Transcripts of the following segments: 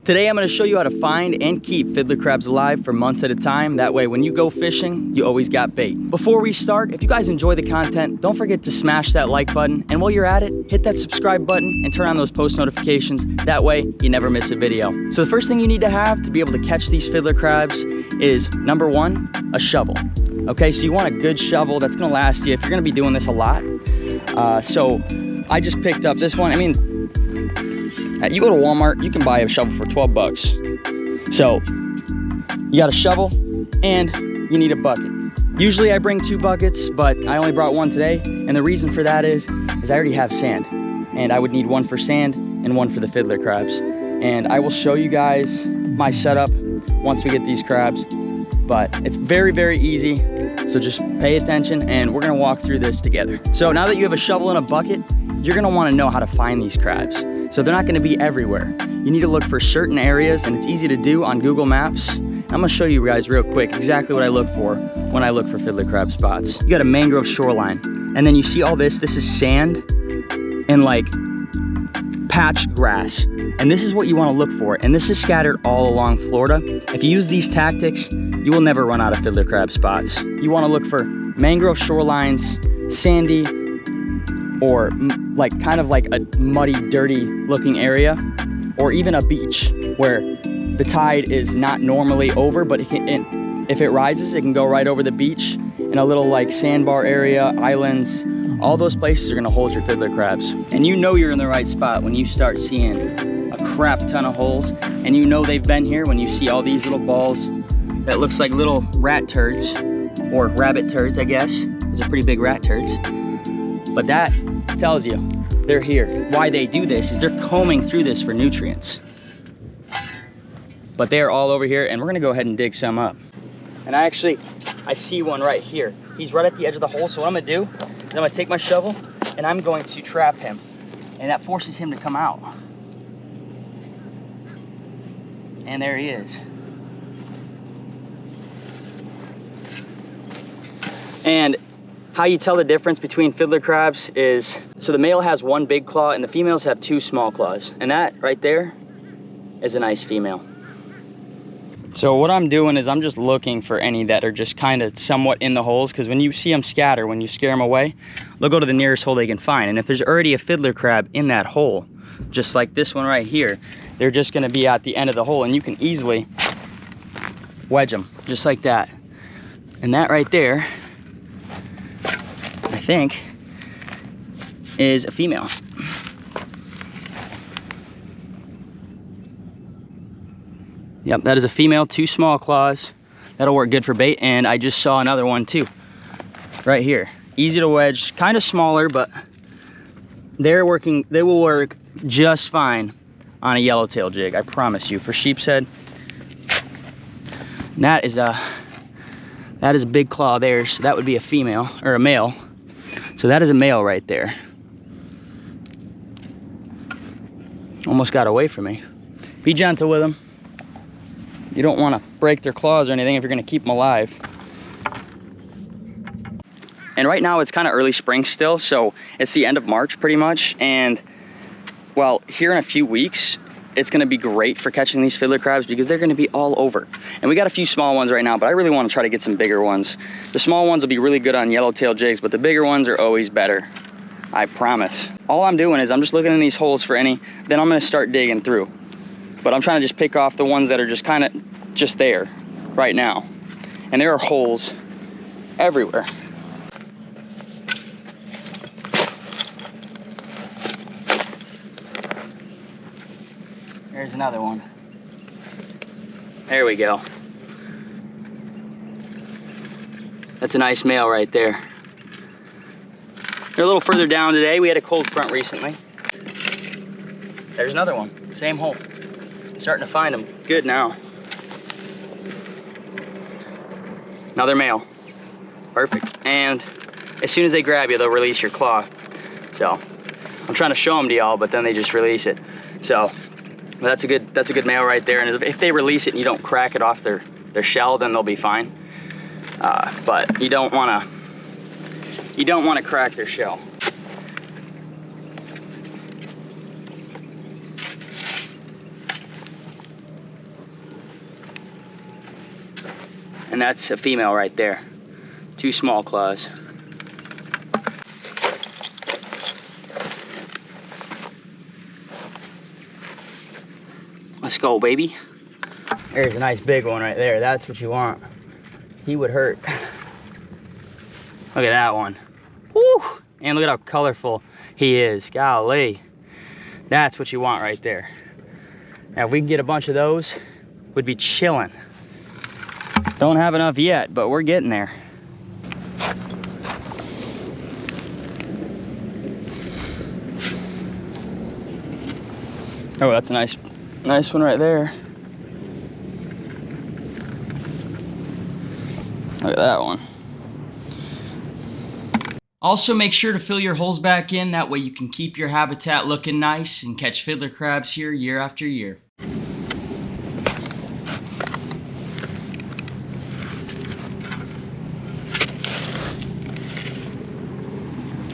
Today I'm going to show you how to find and keep fiddler crabs alive for months at a time. That way when you go fishing, you always got bait. Before we start, if you guys enjoy the content, don't forget to smash that like button. And while you're at it, hit that subscribe button and turn on those post notifications. That way you never miss a video. So the first thing you need to have to be able to catch these fiddler crabs is number one, a shovel. Okay, so you want a good shovel that's going to last you if you're going to be doing this a lot. So I just picked up this one. I mean, you go to Walmart, you can buy a shovel for 12 bucks. So you got a shovel and you need a bucket. Usually I bring 2 buckets, but I only brought one today. And the reason for that is I already have sand. And I would need one for sand and one for the fiddler crabs. And I will show you guys my setup once we get these crabs. But it's very, very easy. So just pay attention and we're gonna walk through this together. So now that you have a shovel and a bucket, you're gonna wanna know how to find these crabs. So they're not gonna be everywhere. You need to look for certain areas and it's easy to do on Google Maps. I'm gonna show you guys real quick exactly what I look for when I look for fiddler crab spots. You got a mangrove shoreline and then you see all this is sand and like patch grass. And this is what you wanna look for. And this is scattered all along Florida. If you use these tactics, you will never run out of fiddler crab spots. You wanna look for mangrove shorelines, sandy, or like kind of like a muddy, dirty looking area, or even a beach where the tide is not normally over, but if it rises, it can go right over the beach in a little like sandbar area, islands. All those places are gonna hold your fiddler crabs. And you know you're in the right spot when you start seeing a crap ton of holes, and you know they've been here when you see all these little balls that looks like little rat turds, or rabbit turds, I guess. Those are pretty big rat turds. But that tells you they're here. Why they do this is they're combing through this for nutrients. But they're all over here, and we're gonna go ahead and dig some up. And I see one right here. He's right at the edge of the hole, so what I'm gonna do is I'm gonna take my shovel and I'm going to trap him. And that forces him to come out. And there he is. And how you tell the difference between fiddler crabs is, so the male has 1 big claw and the females have 2 small claws. And that right there is a nice female. So what I'm doing is I'm just looking for any that are just kind of somewhat in the holes, because when you see them scatter, when you scare them away, they'll go to the nearest hole they can find. And if there's already a fiddler crab in that hole, just like this one right here, they're just gonna be at the end of the hole and you can easily wedge them, just like that. And that right there, I think, is a female. Yep, that is a female, 2 small claws. That'll work good for bait. And I just saw another one too, right here. Easy to wedge, kind of smaller, but they will work just fine on a yellowtail jig, I promise you. For sheep's head, that is a big claw there, so that would be a female, or a male. So that is a male right there. Almost got away from me. Be gentle with them. You don't want to break their claws or anything if you're going to keep them alive. And right now it's kind of early spring still, so it's the end of March pretty much. And well, here in a few weeks, it's going to be great for catching these fiddler crabs because they're going to be all over. And we got a few small ones right now, but I really want to try to get some bigger ones. The small ones will be really good on yellowtail jigs, but the bigger ones are always better, I promise. All I'm doing is I'm just looking in these holes for any, then I'm going to start digging through. But I'm trying to just pick off the ones that are just kind of just there right now. And there are holes everywhere. There's another one. There we go. That's a nice male right there. They're a little further down today. We had a cold front recently. There's another one, same hole. Starting to find them good now. Another male. Perfect. And as soon as they grab you, they'll release your claw. So I'm trying to show them to y'all, but then they just release it. So that's a good male right there. And if they release it and you don't crack it off their shell, then they'll be fine. But you don't want to crack their shell. And that's a female right there. 2 small claws. Let's go, baby. There's a nice big one right there. That's what you want. He would hurt. Look at that one. Woo! And look at how colorful he is. Golly. That's what you want right there. Now, if we can get a bunch of those, we'd be chilling. Don't have enough yet, but we're getting there. Oh, that's a nice one right there. Look at that one. Also, make sure to fill your holes back in. That way you can keep your habitat looking nice and catch fiddler crabs here year after year.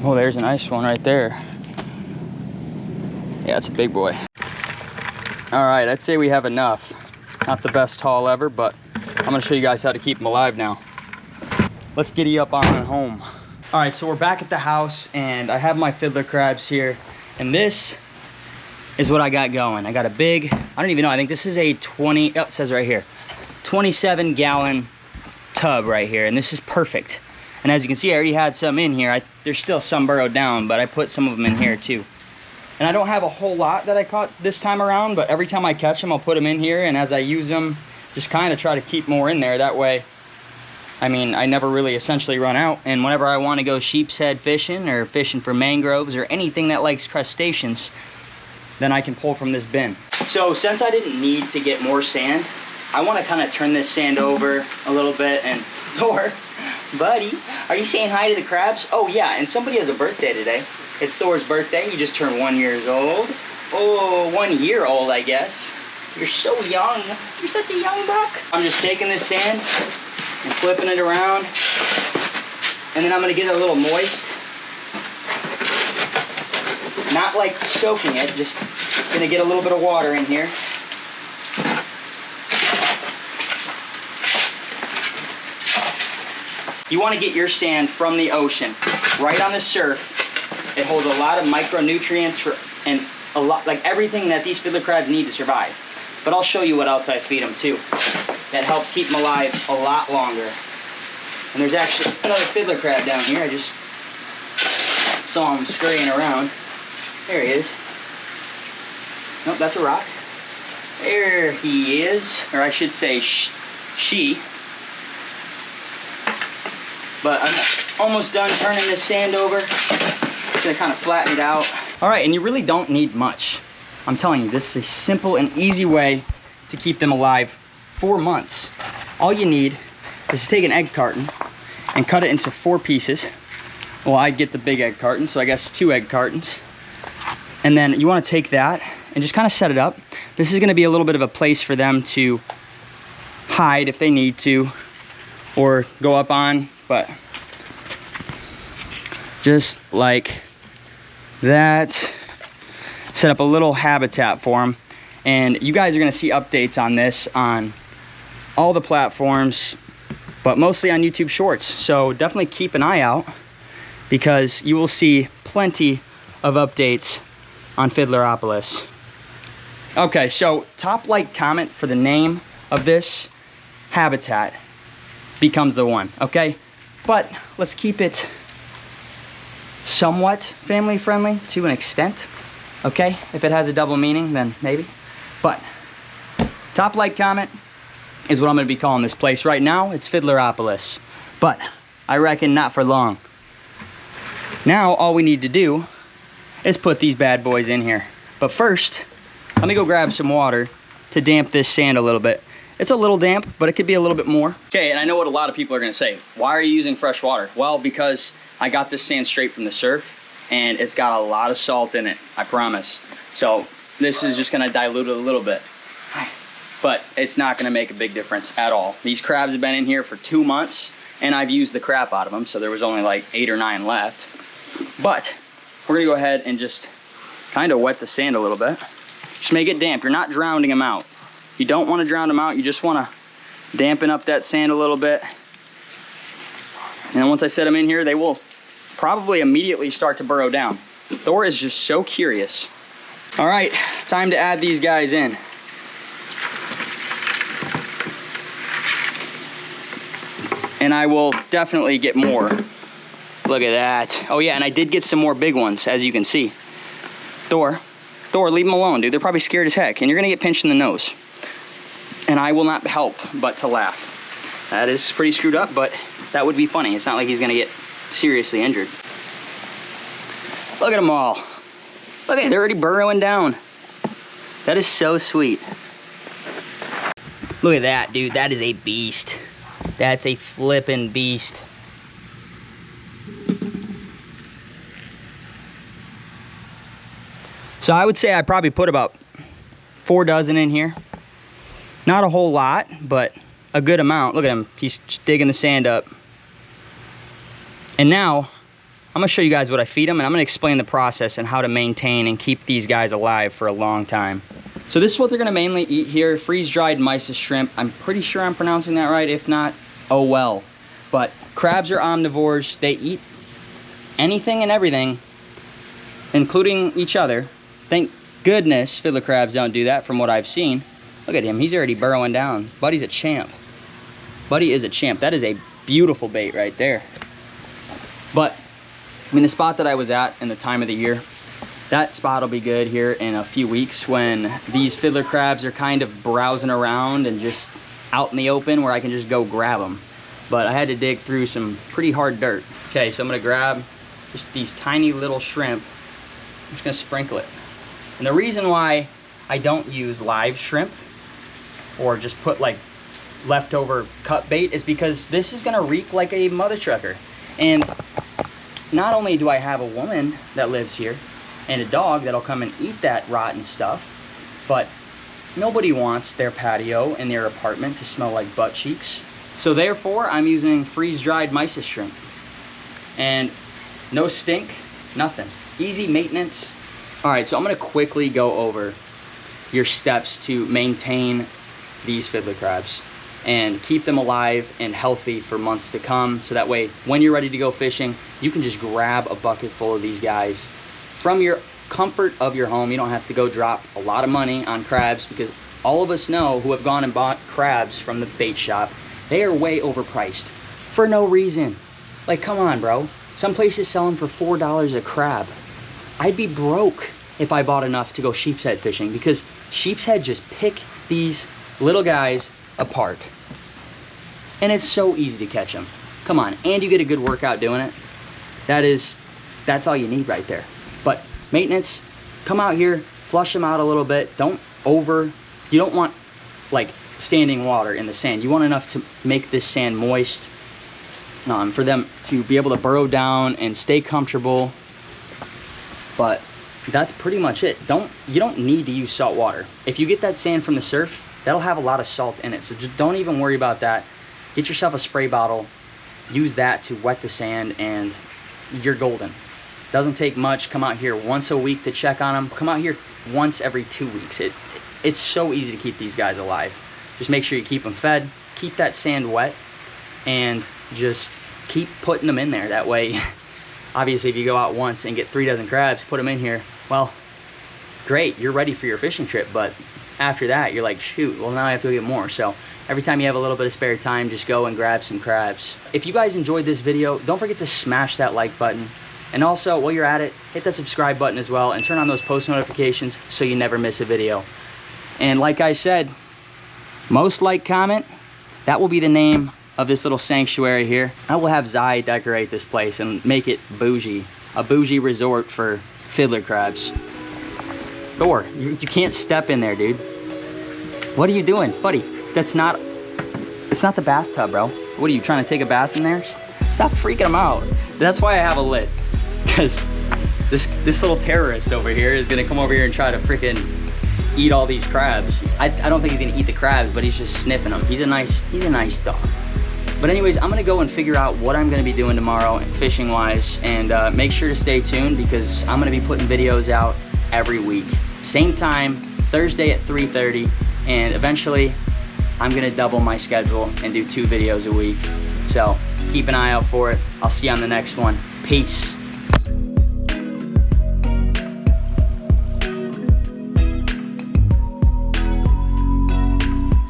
Oh, there's a nice one right there. Yeah, it's a big boy. All right, I'd say we have enough. Not the best haul ever, but I'm gonna show you guys how to keep them alive now. Let's giddy up on home. All right, so we're back at the house and I have my fiddler crabs here. And this is what I got going. I got a big, I don't even know, I think this is a 20, oh, it says right here, 27-gallon tub right here. And this is perfect. And as you can see, I already had some in here. There's still some burrowed down, but I put some of them in here too. And I don't have a whole lot that I caught this time around, but every time I catch them, I'll put them in here. And as I use them, just kind of try to keep more in there. That way, I mean, I never really essentially run out. And whenever I want to go sheep's head fishing or fishing for mangroves or anything that likes crustaceans, then I can pull from this bin. So since I didn't need to get more sand, I want to kind of turn this sand over a little bit. And Thor, buddy, are you saying hi to the crabs? Oh yeah, and somebody has a birthday today. It's Thor's birthday. He just turned 1 year old. Oh, 1 year old, I guess. You're so young. You're such a young buck. I'm just taking this sand and flipping it around. And then I'm gonna get it a little moist. Not like soaking it, just gonna get a little bit of water in here. You wanna get your sand from the ocean, right on the surf. It holds a lot of micronutrients and a lot, like everything that these fiddler crabs need to survive. But I'll show you what else I feed them too. That helps keep them alive a lot longer. And there's actually another fiddler crab down here. I just saw him scurrying around. There he is. Nope, that's a rock. There he is, or I should say she. But I'm almost done turning this sand over. Just gonna kind of flatten it out. All right, and you really don't need much. I'm telling you, this is a simple and easy way to keep them alive for months. All you need is to take an egg carton and cut it into 4 pieces. Well, I get the big egg carton, so I guess 2 egg cartons. And then you want to take that and just kind of set it up. This is going to be a little bit of a place for them to hide if they need to, or go up on, but just like that. Set up a little habitat for them. And you guys are going to see updates on this on all the platforms, but mostly on YouTube Shorts. So definitely keep an eye out, because you will see plenty of updates on Fiddleropolis. Okay, so top like comment for the name of this habitat becomes the one, okay? But let's keep it somewhat family friendly to an extent, okay? If it has a double meaning, then maybe. But top like comment is what I'm gonna be calling this place. Right now, it's Fiddleropolis, but I reckon not for long. Now, all we need to do is put these bad boys in here. But first, let me go grab some water to damp this sand a little bit. It's a little damp, but it could be a little bit more. Okay, and I know what a lot of people are gonna say. Why are you using fresh water? Well, because I got this sand straight from the surf, and it's got a lot of salt in it, I promise. So this is just gonna dilute it a little bit. But it's not gonna make a big difference at all. These crabs have been in here for 2 months, and I've used the crap out of them, so there was only like 8 or 9 left. But we're gonna go ahead and just kind of wet the sand a little bit. Just make it damp. You're not drowning them out. You don't want to drown them out. You just want to dampen up that sand a little bit. And then once I set them in here, they will probably immediately start to burrow down. Thor is just so curious. All right, time to add these guys in. And I will definitely get more. Look at that. Oh yeah, and I did get some more big ones, as you can see. Thor, leave them alone, dude. They're probably scared as heck, and you're gonna get pinched in the nose. And I will not help but to laugh. That is pretty screwed up, but that would be funny. It's not like he's gonna get seriously injured. Look at them all. Look at it, they're already burrowing down. That is so sweet. Look at that, dude. That is a beast. That's a flippin' beast. So I would say I probably put about 4 dozen in here. Not a whole lot, but a good amount. Look at him, he's digging the sand up. And now, I'm gonna show you guys what I feed them, and I'm gonna explain the process and how to maintain and keep these guys alive for a long time. So this is what they're gonna mainly eat here, freeze-dried mysis shrimp. I'm pretty sure I'm pronouncing that right. If not, oh well. But crabs are omnivores. They eat anything and everything, including each other. Thank goodness fiddler crabs don't do that from what I've seen. Look at him, he's already burrowing down. Buddy's a champ. Buddy is a champ. That is a beautiful bait right there. But, I mean, the spot that I was at in the time of the year, that spot will be good here in a few weeks when these fiddler crabs are kind of browsing around and just out in the open where I can just go grab them. But I had to dig through some pretty hard dirt. Okay, so I'm gonna grab just these tiny little shrimp. I'm just gonna sprinkle it. And the reason why I don't use live shrimp or just put like leftover cut bait is because this is gonna reek like a mother trucker. And not only do I have a woman that lives here and a dog that'll come and eat that rotten stuff, but nobody wants their patio and their apartment to smell like butt cheeks. So therefore, I'm using freeze-dried mysis shrimp. And no stink, nothing. Easy maintenance. All right, so I'm gonna quickly go over your steps to maintain these fiddler crabs and keep them alive and healthy for months to come. So that way, when you're ready to go fishing, you can just grab a bucket full of these guys from your comfort of your home. You don't have to go drop a lot of money on crabs, because all of us know who have gone and bought crabs from the bait shop, they are way overpriced for no reason. Like, come on, bro. Some places sell them for $4 a crab. I'd be broke if I bought enough to go sheep's head fishing, because sheep's head just pick these little guys apart. And it's so easy to catch them. Come on, and you get a good workout doing it. That's all you need right there. But maintenance, come out here, flush them out a little bit. You don't want like standing water in the sand. You want enough to make this sand moist for them to be able to burrow down and stay comfortable. But that's pretty much it. You don't need to use salt water. If you get that sand from the surf, that'll have a lot of salt in it. So just don't even worry about that. Get yourself a spray bottle, use that to wet the sand, and you're golden. Doesn't take much. Come out here once a week to check on them. Come out here once every 2 weeks. It's so easy to keep these guys alive. Just make sure you keep them fed, keep that sand wet, and just keep putting them in there. That way, obviously, if you go out once and get 3 dozen crabs, put them in here, well, great, you're ready for your fishing trip. But after that, you're like, shoot, well, now I have to go get more. So every time you have a little bit of spare time, just go and grab some crabs. If you guys enjoyed this video, don't forget to smash that like button. And also, while you're at it, hit that subscribe button as well and turn on those post notifications so you never miss a video. And like I said, most like, comment, that will be the name of this little sanctuary here. I will have Zai decorate this place and make it bougie, a bougie resort for fiddler crabs. Thor, you can't step in there, dude. What are you doing? Buddy, it's not the bathtub, bro. What are you, trying to take a bath in there? Stop freaking them out. That's why I have a lid, because this little terrorist over here is gonna come over here and try to freaking eat all these crabs. I don't think he's gonna eat the crabs, but he's just sniffing them. He's a nice dog. But anyways, I'm gonna go and figure out what I'm gonna be doing tomorrow fishing wise, and make sure to stay tuned, because I'm gonna be putting videos out every week. Same time, Thursday at 3:30, and eventually I'm gonna double my schedule and do 2 videos a week. So keep an eye out for it. I'll see you on the next one. Peace.